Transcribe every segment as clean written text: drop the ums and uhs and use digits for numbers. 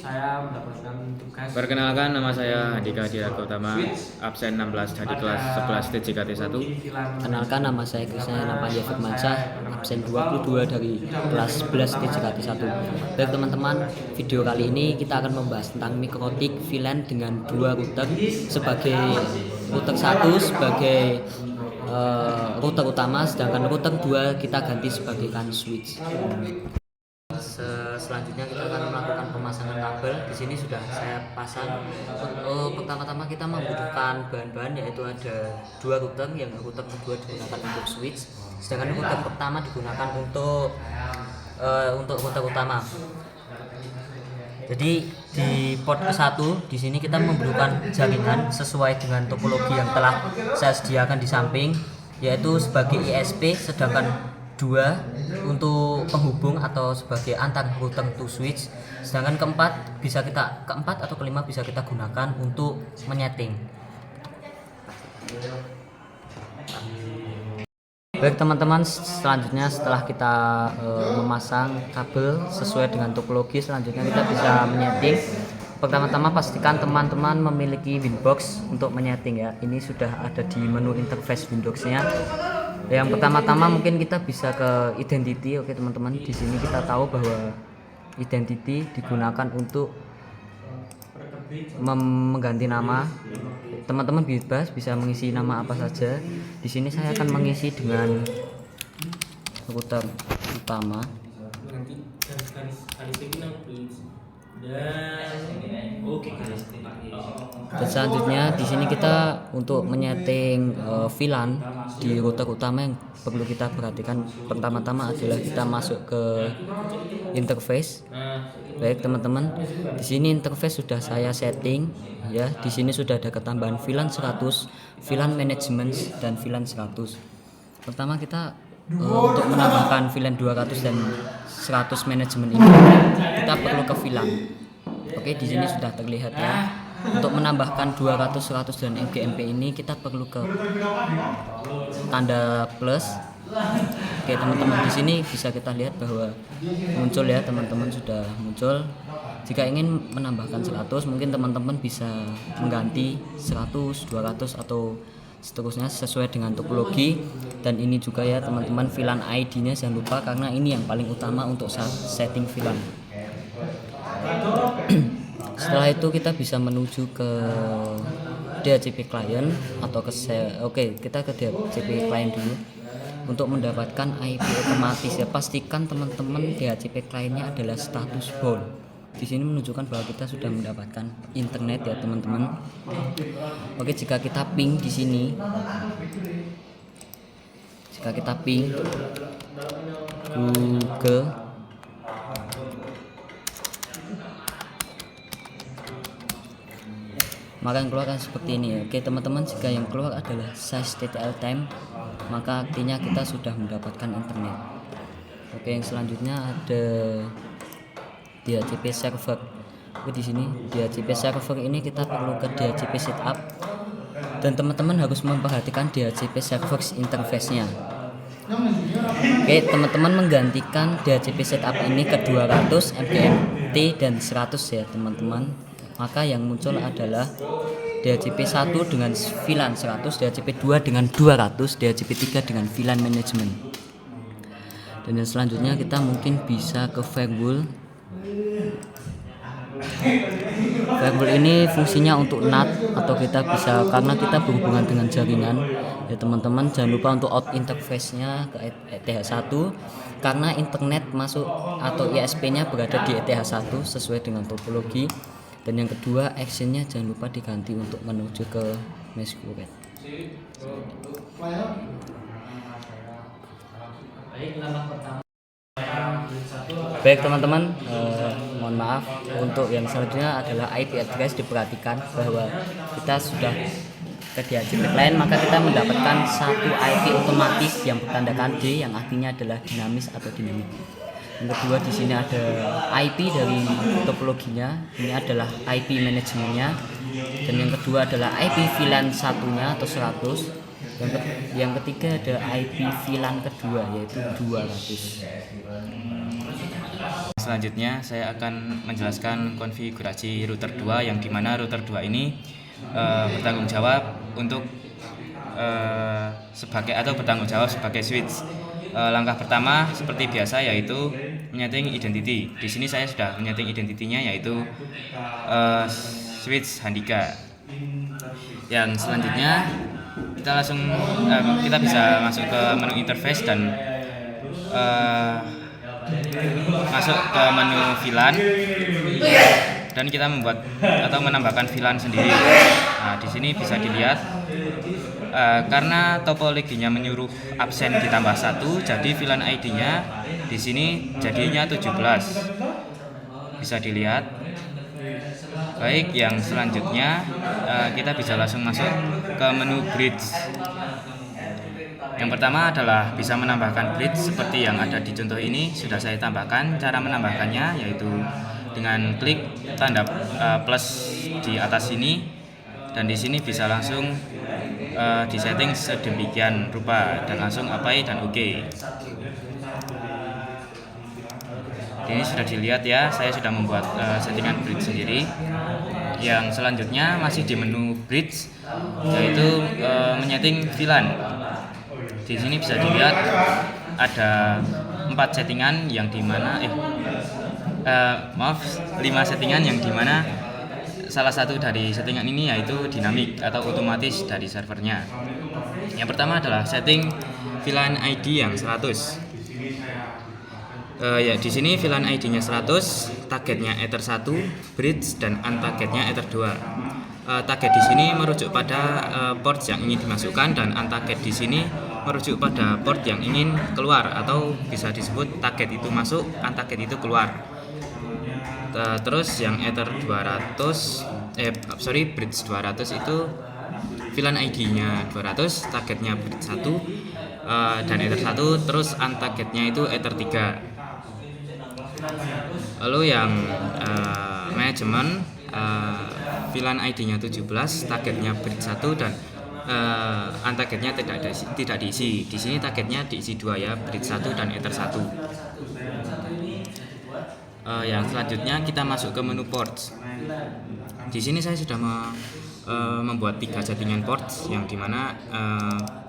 saya mendapatkan tugas. Perkenalkan, nama saya Andika Diragotama, absen 16 dari kelas 11 TJKT 1. Kenalkan, nama saya Krisna Napanya Firmansyah, absen 22 dari kelas 11 TJKT 1. Baik teman-teman, video kali ini kita akan membahas tentang mikrotik VLAN dengan dua router sebagai router 1 sebagai router utama, sedangkan router 2 kita ganti sebagai LAN switch. Selanjutnya kita akan melakukan pemasangan kabel. Di sini sudah saya pasang. Pertama-tama kita membutuhkan bahan-bahan, yaitu ada dua router, yang router kedua digunakan untuk switch, sedangkan router pertama digunakan untuk router utama. Jadi di port ke-1 di sini kita membutuhkan jaringan sesuai dengan topologi yang telah saya sediakan di samping, yaitu sebagai ISP, sedangkan 2 untuk penghubung atau sebagai antar router to switch, sedangkan keempat atau kelima bisa kita gunakan untuk menyeting. Baik teman-teman, selanjutnya setelah kita memasang kabel sesuai dengan topologi, selanjutnya kita bisa menyeting. Pertama-tama pastikan teman-teman memiliki Winbox untuk menyeting ya. Ini sudah ada di menu interface Windows-nya. Yang pertama-tama mungkin kita bisa ke identity. Oke teman-teman, di sini kita tahu bahwa identity digunakan untuk mengganti nama. Teman-teman bebas bisa mengisi nama apa saja. Di sini saya akan mengisi dengan router utama. Dan selanjutnya di sini kita untuk menyeting VLAN di router utama, yang perlu kita perhatikan pertama-tama adalah kita masuk ke interface. Baik teman-teman, di sini interface sudah saya setting ya. Di sini sudah ada ketambahan VLAN 100, VLAN management dan VLAN 100. Pertama kita untuk menambahkan VLAN 200 dan 100 manajemen ini kita perlu ke VLAN. Oke, di sini sudah terlihat ya. Untuk menambahkan 200, 100 dan MGMP ini kita perlu ke tanda plus. Oke teman-teman, di sini bisa kita lihat bahwa muncul ya teman-teman, sudah muncul. Jika ingin menambahkan 100, mungkin teman-teman bisa mengganti 100, 200 atau seterusnya sesuai dengan topologi. Dan ini juga ya teman-teman, VLAN ID-nya jangan lupa, karena ini yang paling utama untuk setting VLAN. Setelah itu kita bisa menuju ke DHCP client atau kita ke DHCP client dulu untuk mendapatkan IP otomatis ya. Pastikan teman-teman DHCP clientnya adalah status bound. Di sini menunjukkan bahwa kita sudah mendapatkan internet ya teman-teman. Oke, jika kita ping di sini, Google, maka yang keluar akan seperti ini ya. Oke teman-teman, jika yang keluar adalah size TTL time, maka artinya kita sudah mendapatkan internet. Oke, yang selanjutnya ada DHCP server. Oke, di sini DHCP server ini kita perlu ke DHCP setup, dan teman-teman harus memperhatikan DHCP server interface-nya. Oke, teman-teman menggantikan DHCP setup ini ke 200 MGMT dan 100 ya teman-teman. Maka yang muncul adalah DHCP 1 dengan VLAN 100, DHCP 2 dengan 200, DHCP 3 dengan VLAN management. Dan yang selanjutnya kita mungkin bisa ke firewall. Firewall ini fungsinya untuk NAT, atau kita bisa, karena kita berhubungan dengan jaringan ya teman-teman, jangan lupa untuk out interface-nya ke ETH1, karena internet masuk atau ISP-nya berada di ETH1 sesuai dengan topologi. Dan yang kedua, actionnya jangan lupa diganti untuk menuju ke mesh kuret. Baik teman-teman, mohon maaf, untuk yang selanjutnya adalah IP address. Diperhatikan bahwa kita sudah ke DHCP client, maka kita mendapatkan satu IP otomatis yang bertandakan D, yang artinya adalah dinamis atau dinamik. Yang kedua, di sini ada IP dari topologinya, ini adalah IP manajemennya. Dan yang kedua adalah IP VLAN satunya atau 100. Yang ketiga ada IP VLAN kedua, yaitu 200. Selanjutnya saya akan menjelaskan konfigurasi router 2 yang dimana router 2 ini bertanggung jawab untuk bertanggung jawab sebagai switch. Langkah pertama seperti biasa yaitu menyeting identity. Di sini saya sudah menyeting identitinya yaitu switch Handika. Yang selanjutnya kita bisa masuk ke menu interface dan masuk ke menu VLAN dan kita membuat atau menambahkan VLAN sendiri. Nah, di sini bisa dilihat karena topologinya menyuruh absen ditambah 1, jadi VLAN ID-nya di sini jadinya 17. Bisa dilihat. Baik, yang selanjutnya kita bisa langsung masuk ke menu bridge. Yang pertama adalah bisa menambahkan bridge seperti yang ada di contoh ini sudah saya tambahkan. Cara menambahkannya yaitu dengan klik tanda plus di atas sini dan di sini bisa langsung disetting sedemikian rupa dan langsung apply dan OK. Ini sudah dilihat ya, saya sudah membuat settingan bridge sendiri. Yang selanjutnya masih di menu bridge yaitu menyeting VLAN. Di sini bisa dilihat ada 4 settingan yang dimana 5 settingan yang dimana salah satu dari settingan ini yaitu dinamik atau otomatis dari servernya. Yang pertama adalah setting VLAN ID yang 100. Di sini VLAN ID-nya 100, targetnya Ether 1, bridge dan untargetnya Ether 2. Target di sini merujuk pada port yang ingin dimasukkan dan untarget di sini merujuk pada port yang ingin keluar atau bisa disebut target itu masuk, untarget itu keluar. Terus yang Ether 200 bridge 200 itu VLAN ID-nya 200, targetnya bridge 1 dan Ether 1, terus untargetnya itu Ether 3. Lalu yang manajemen VLAN ID-nya 17, targetnya bridge 1 dan untargetnya tidak diisi. Di sini targetnya diisi 2 ya, bridge 1 dan Ether 1. Yang selanjutnya kita masuk ke menu ports. Di sini saya sudah membuat 3 settingan ports yang dimana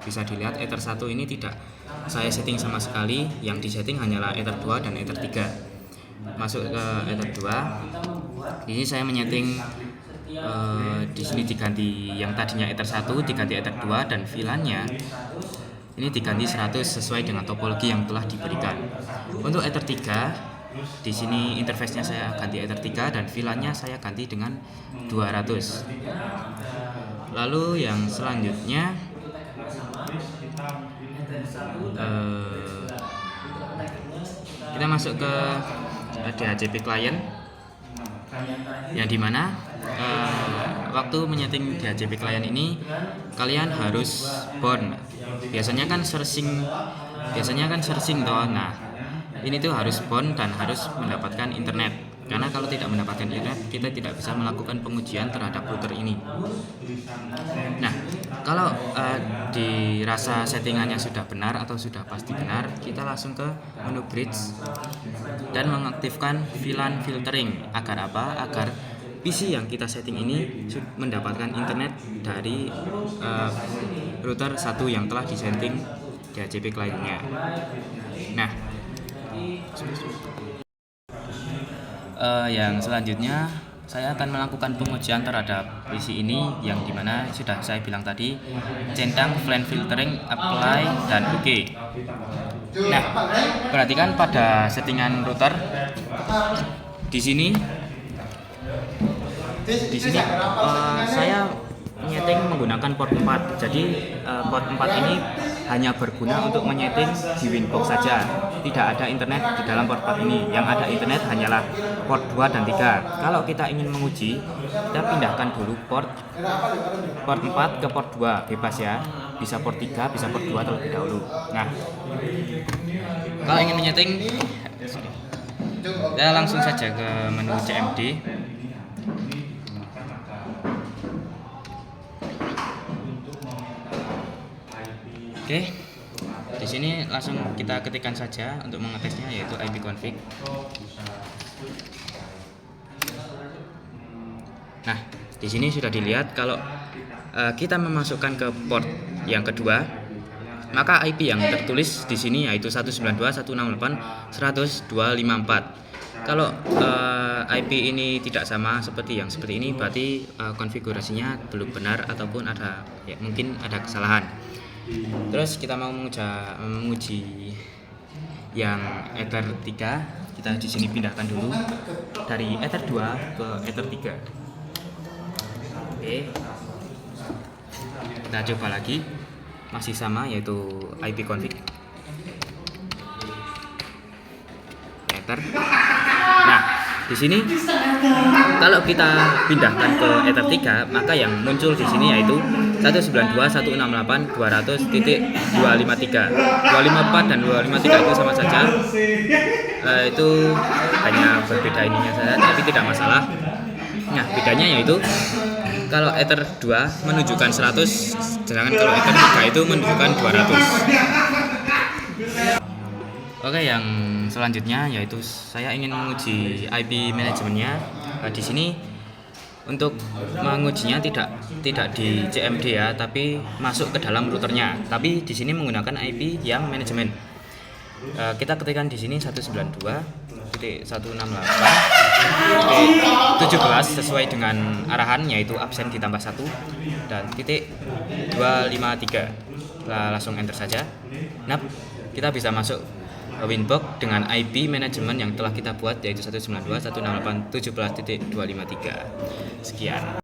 bisa dilihat Ether 1 ini tidak saya setting sama sekali, yang disetting hanyalah Ether 2 dan Ether 3. Masuk ke Ether 2. Di sini saya menyeting di sini diganti yang tadinya Ether 1 diganti Ether 2 dan VLAN-nya ini diganti 100 sesuai dengan topologi yang telah diberikan. Untuk Ether 3 di sini interface-nya saya ganti Ether 3 dan VLAN-nya saya ganti dengan 200. Lalu yang selanjutnya kita masuk ke DHCP client yang dimana waktu menyeting DHCP client ini kalian harus bound. Biasanya kan searching toh. Nah, ini tuh harus bound dan harus mendapatkan internet. Karena kalau tidak mendapatkan internet, kita tidak bisa melakukan pengujian terhadap router ini. Nah, kalau dirasa settingannya sudah benar atau sudah pasti benar, kita langsung ke menu bridge dan mengaktifkan VLAN filtering. Agar apa? Agar PC yang kita setting ini mendapatkan internet dari router 1 yang telah disetting DHCP client-nya. Nah, yang selanjutnya saya akan melakukan pengujian terhadap PC ini yang dimana sudah saya bilang tadi, centang VLAN filtering, apply dan OK. Nah, perhatikan pada settingan router di sini saya menyeting menggunakan port 4. Jadi port 4 ini hanya berguna untuk menyeting di Winbox saja. Tidak ada internet di dalam port 4 ini. Yang ada internet hanyalah port 2 dan 3. Kalau kita ingin menguji, kita pindahkan dulu port 4 ke port 2, bebas ya. Bisa port 3, bisa port 2 terlebih dahulu. Nah, kalau ingin menyeting, kita langsung saja ke menu CMD. Oke, di sini langsung kita ketikkan saja untuk mengetesnya yaitu ipconfig. Nah, di sini sudah dilihat kalau kita memasukkan ke port yang kedua, maka IP yang tertulis di sini yaitu 192.168.100.254. Kalau IP ini tidak sama seperti ini, berarti konfigurasinya belum benar ataupun mungkin ada kesalahan. Terus kita mau menguji yang Ether 3. Kita di sini pindahkan dulu dari Ether 2 ke Ether 3. Oke. Kita coba lagi. Masih sama, yaitu IP config Ether. Nah, di sini kalau kita pindahkan ke Ether 3, maka yang muncul di sini yaitu 192.168.200.253. 254 dan 253 itu sama saja. Itu hanya berbeda ininya saja, tapi tidak masalah. Nah, bedanya yaitu kalau Ether 2 menunjukkan 100, sedangkan kalau Ether 3 itu menunjukkan 200. Oke, yang selanjutnya yaitu saya ingin menguji IP manajemennya. Di sini untuk mengujinya tidak di CMD ya, tapi masuk ke dalam routernya. Tapi di sini menggunakan IP yang manajemen. Kita ketikkan di sini 192.168.17 sesuai dengan arahan, yaitu absen ditambah 1 dan titik 253. Langsung enter saja. Nah, kita bisa masuk Winbox dengan IP manajemen yang telah kita buat, yaitu 192.168.17.253. Sekian.